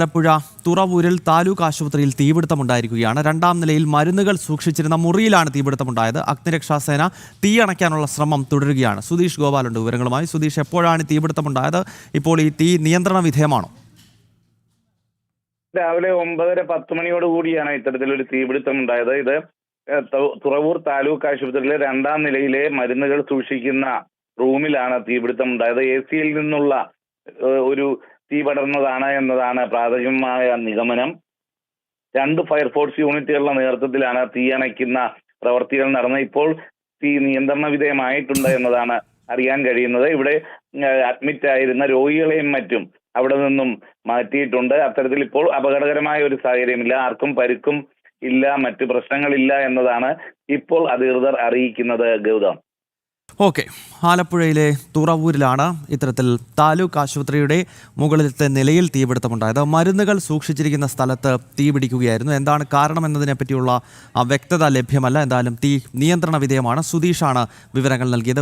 ആലപ്പുഴ തുറവൂരിൽ താലൂക്ക് ആശുപത്രിയിൽ തീപിടുത്തമുണ്ടായിരിക്കുകയാണ്. രണ്ടാം നിലയിൽ മരുന്നുകൾ സൂക്ഷിച്ചിരുന്ന മുറിയിലാണ് തീപിടുത്തമുണ്ടായത്. അഗ്നിരക്ഷാസേന തീയണയ്ക്കാനുള്ള ശ്രമം തുടരുകയാണ്. സുധീഷ് ഗോപാലുണ്ട് വിവരങ്ങളുമായി. സുധീഷ്, എപ്പോഴാണ് തീപിടുത്തമുണ്ടായത്? ഇപ്പോൾ ഈ തീ നിയന്ത്രണ വിധേയമാണോ? രാവിലെ 9:10 മണിയോടുകൂടിയാണ് ഇത്തരത്തിലൊരു തീപിടുത്തം ഉണ്ടായത്. ഇത് തുറവൂർ താലൂക്ക് ആശുപത്രിയിലെ രണ്ടാം നിലയിലെ മരുന്നുകൾ സൂക്ഷിക്കുന്ന റൂമിലാണ് തീപിടുത്തം ഉണ്ടായത്. AC-യിൽ നിന്നുള്ള ഒരു തീ പടർന്നതാണ് എന്നതാണ് പ്രാഥമികമായ നിഗമനം. 2 ഫയർഫോഴ്സ് യൂണിറ്റുകളുടെ നേതൃത്വത്തിലാണ് തീയണയ്ക്കുന്ന പ്രവർത്തികൾ നടന്നത്. ഇപ്പോൾ തീ നിയന്ത്രണ വിധേയമായിട്ടുണ്ട് എന്നതാണ് അറിയാൻ കഴിയുന്നത്. ഇവിടെ അഡ്മിറ്റ് ആയിരുന്ന രോഗികളെയും മറ്റും അവിടെ നിന്നും മാറ്റിയിട്ടുണ്ട്. അത്തരത്തിൽ ഇപ്പോൾ അപകടകരമായ ഒരു സാഹചര്യമില്ല, ആർക്കും പരിക്കും ഇല്ല, മറ്റു പ്രശ്നങ്ങളില്ല എന്നതാണ് ഇപ്പോൾ അധികൃതർ അറിയിക്കുന്നത്. ഗൗതം, ഓക്കെ. ആലപ്പുഴയിലെ തുറവൂരിലാണ് ഇത്തരത്തിൽ താലൂക്ക് ആശുപത്രിയുടെ മുകളിലത്തെ നിലയിൽ തീപിടുത്തമുണ്ടായത്. മരുന്നുകൾ സൂക്ഷിച്ചിരിക്കുന്ന സ്ഥലത്ത് തീ പിടിക്കുകയായിരുന്നു. എന്താണ് കാരണം എന്നതിനെ പറ്റിയുള്ള വ്യക്തത ലഭ്യമല്ല. എന്തായാലും തീ നിയന്ത്രണ വിധേയമാണ്. സുധീഷാണ് വിവരങ്ങൾ നൽകിയത്.